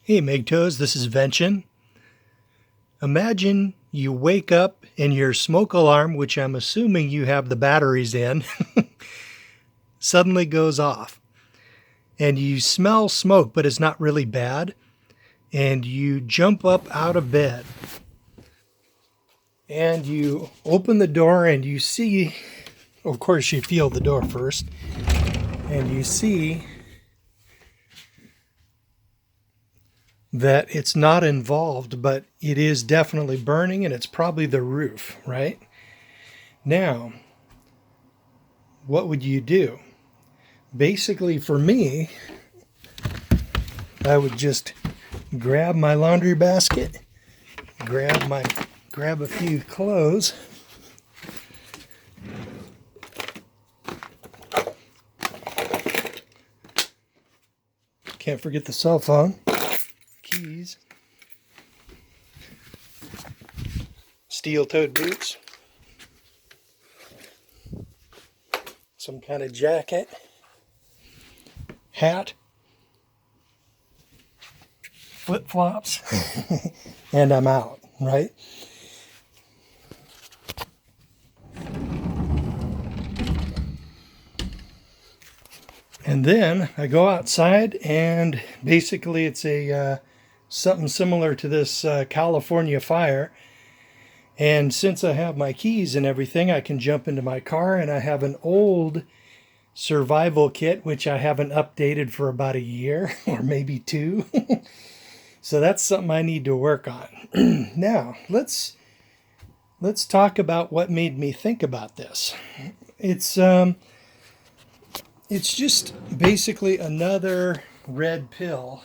Hey MGTOWs, this is Vention. Imagine you wake up and your smoke alarm, which I'm assuming you have the batteries in, suddenly goes off. And you smell smoke, but it's not really bad. And you jump up out of bed. And you open the door and you see, of course, you feel the door first. And you see that it's not involved, but it is definitely burning, and it's probably the roof, right? Now, what would you do? Basically, for me, I would just grab my laundry basket, grab a few clothes, can't forget the cell phone, keys, steel-toed boots, some kind of jacket, hat, flip-flops, and I'm out, right? And then I go outside, and basically it's a something similar to this California fire. And since I have my keys and everything, I can jump into my car, and I have an old survival kit, which I haven't updated for about a year or maybe two. So that's something I need to work on. Now, let's talk about what made me think about this. It's just basically another red pill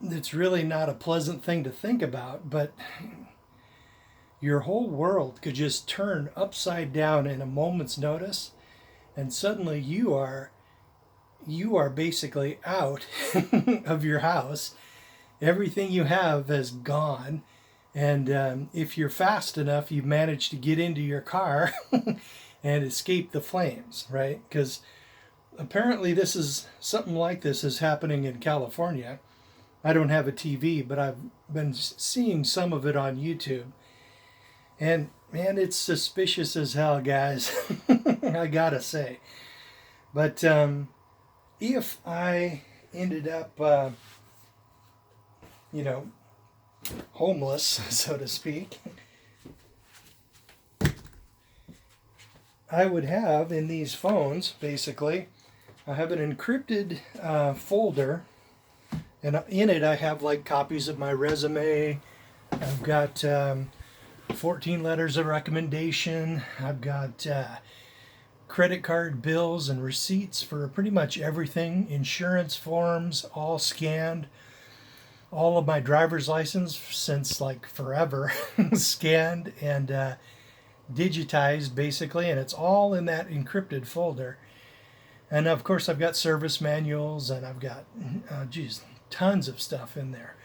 that's really not a pleasant thing to think about, but your whole world could just turn upside down in a moment's notice, and suddenly you are basically out of your house. Everything you have is gone, and if you're fast enough, you've managed to get into your car and escape the flames, right? Because apparently something like this is happening in California. I don't have a TV, but I've been seeing some of it on YouTube. And man, it's suspicious as hell, guys. I gotta say. But if I ended up, homeless, so to speak, I would have in these phones, basically, I have an encrypted folder, and in it I have like copies of my resume. I've got 14 letters of recommendation. I've got credit card bills and receipts for pretty much everything, insurance forms, all scanned. All of my driver's license since like forever scanned and digitized basically, and it's all in that encrypted folder. And of course I've got service manuals, and I've got tons of stuff in there.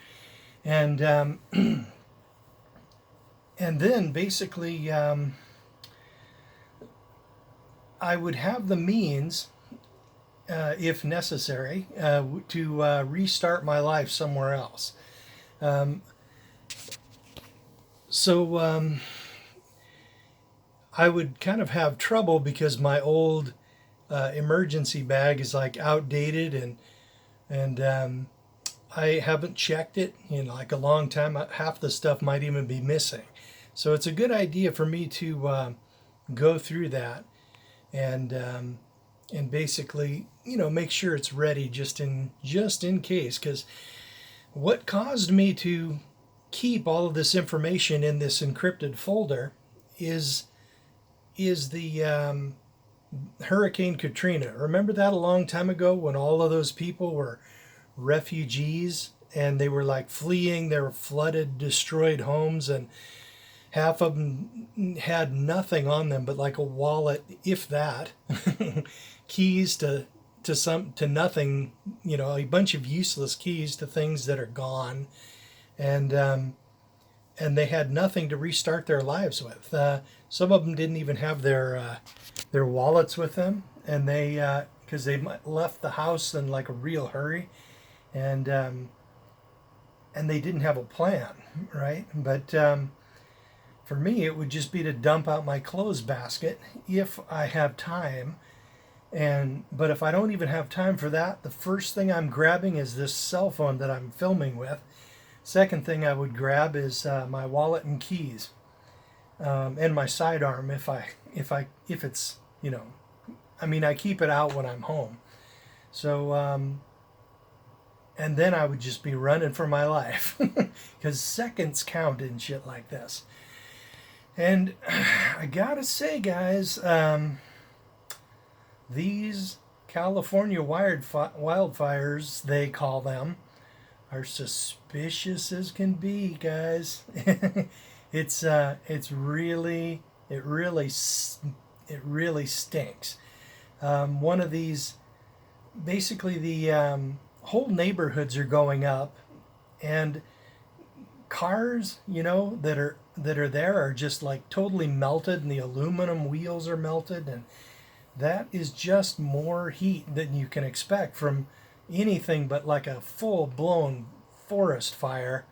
And and then basically I would have the means, if necessary, to restart my life somewhere else. So I would kind of have trouble because my old emergency bag is like outdated, and I haven't checked it in like a long time. Half the stuff might even be missing. So it's a good idea for me to go through that and basically make sure it's ready just in case. Because what caused me to keep all of this information in this encrypted folder is the Hurricane Katrina. Remember that a long time ago when all of those people were refugees and they were like fleeing their flooded, destroyed homes, and half of them had nothing on them but like a wallet, if that, keys to nothing, a bunch of useless keys to things that are gone, and they had nothing to restart their lives with. Some of them didn't even have their wallets with them, and they because they left the house in like a real hurry, and they didn't have a plan, right? But for me, it would just be to dump out my clothes basket if I have time. But if I don't even have time for that, the first thing I'm grabbing is this cell phone that I'm filming with. Second thing I would grab is my wallet and keys, and my sidearm if it's, I mean, I keep it out when I'm home. So and then I would just be running for my life because seconds count and shit like this. And I gotta say, guys, these California wildfires, they call them, are suspicious as can be, guys. It's really, it really stinks. One of these, basically the whole neighborhoods are going up, and cars, that are there are just like totally melted, and the aluminum wheels are melted, and that is just more heat than you can expect from anything but like a full-blown forest fire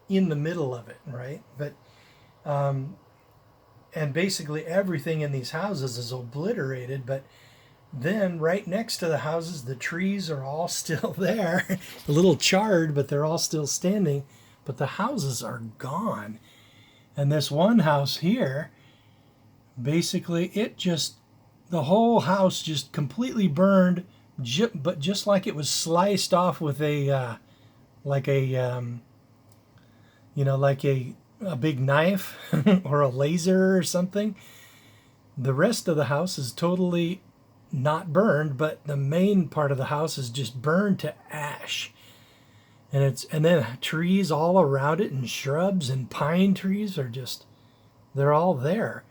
in the middle of it, right? But and basically everything in these houses is obliterated, but then right next to the houses, the trees are all still there, a little charred, but they're all still standing, but the houses are gone. And this one house here, basically the whole house just completely burned, but just like it was sliced off with like a big knife or a laser or something. The rest of the house is totally not burned, but the main part of the house is just burned to ash. And then trees all around it, and shrubs and pine trees they're all there.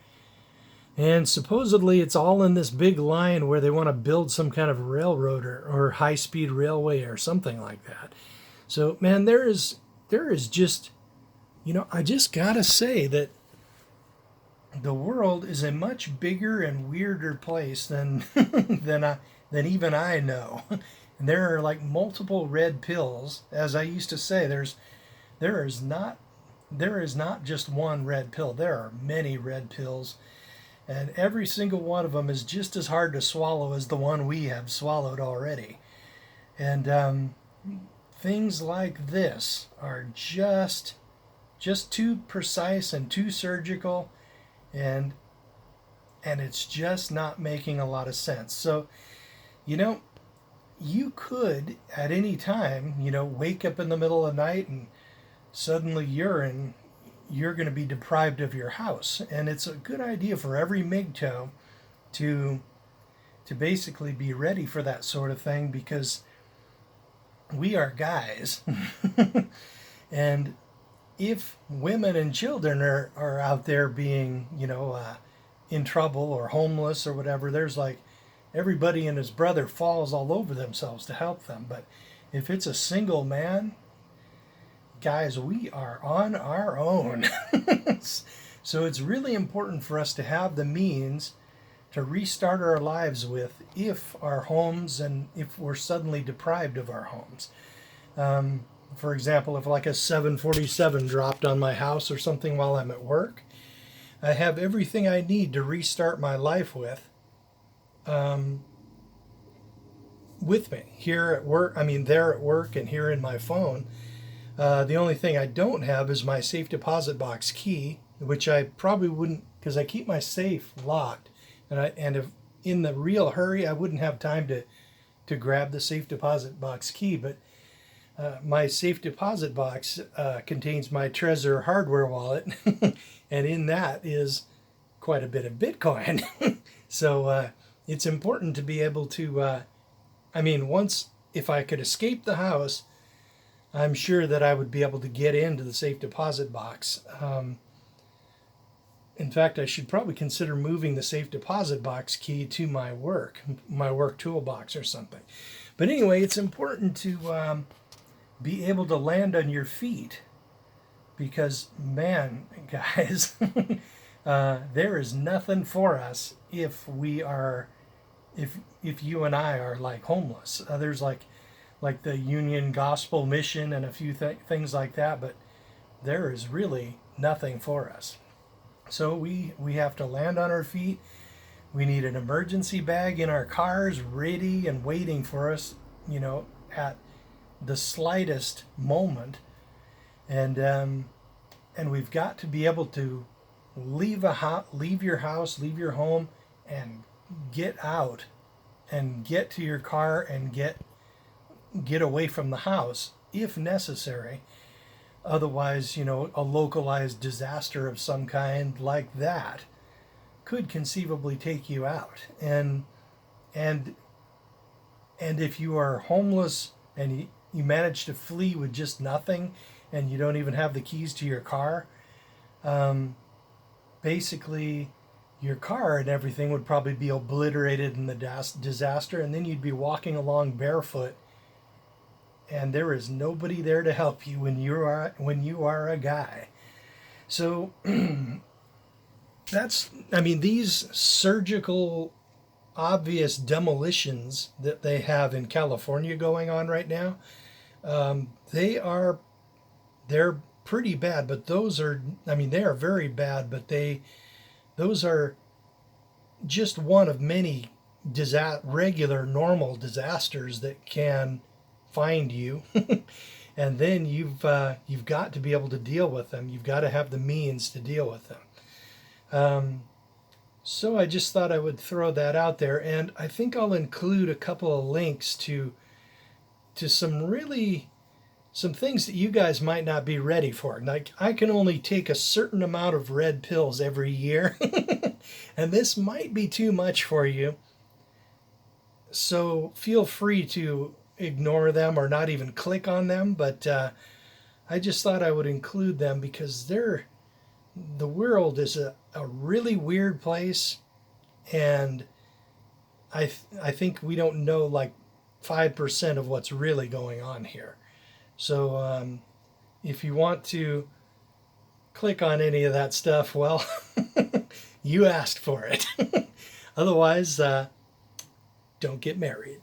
And supposedly it's all in this big line where they want to build some kind of railroad or high-speed railway or something like that. So, man, there is just, I just gotta say that the world is a much bigger and weirder place than than even I know. And there are like multiple red pills, as I used to say. There is not just one red pill. There are many red pills, and every single one of them is just as hard to swallow as the one we have swallowed already. And things like this are just too precise and too surgical, and it's just not making a lot of sense. So, you could at any time, wake up in the middle of the night and suddenly you're going to be deprived of your house. And it's a good idea for every MGTOW to basically be ready for that sort of thing, because we are guys. And if women and children are out there being, in trouble or homeless or whatever, there's like everybody and his brother falls all over themselves to help them. But if it's a single man, guys, we are on our own. So it's really important for us to have the means to restart our lives with if our homes, and if we're suddenly deprived of our homes. For example, if like a 747 dropped on my house or something while I'm at work, I have everything I need to restart my life with me here at work. I mean, there at work and here in my phone. The only thing I don't have is my safe deposit box key, which I probably wouldn't, because I keep my safe locked, and if in the real hurry, I wouldn't have time to grab the safe deposit box key. But my safe deposit box contains my Trezor hardware wallet, and in that is quite a bit of Bitcoin. So it's important to be able to, if I could escape the house, I'm sure that I would be able to get into the safe deposit box. In fact, I should probably consider moving the safe deposit box key to my work toolbox or something. But anyway, it's important to be able to land on your feet, because, man, guys, there is nothing for us if you and I are like homeless. like the Union Gospel Mission and a few things like that, but there is really nothing for us. So we have to land on our feet. We need an emergency bag in our cars ready and waiting for us, at the slightest moment. And we've got to be able to leave your house, leave your home, and get out and get to your car and get away from the house if necessary. Otherwise, a localized disaster of some kind like that could conceivably take you out. And if you are homeless and you manage to flee with just nothing and you don't even have the keys to your car, basically your car and everything would probably be obliterated in the disaster, and then you'd be walking along barefoot, and there is nobody there to help you when you are a guy. So these surgical obvious demolitions that they have in California going on right now, they're pretty bad, but they are very bad, but those are just one of many regular normal disasters that can find you. And then you've got to be able to deal with them. You've got to have the means to deal with them. So I just thought I would throw that out there, and I think I'll include a couple of links to some things that you guys might not be ready for. Like, I can only take a certain amount of red pills every year, and this might be too much for you. So feel free to ignore them or not even click on them, but I just thought I would include them because the world is a really weird place, and I think we don't know like 5% of what's really going on here. So if you want to click on any of that stuff, well, you asked for it. Otherwise, don't get married.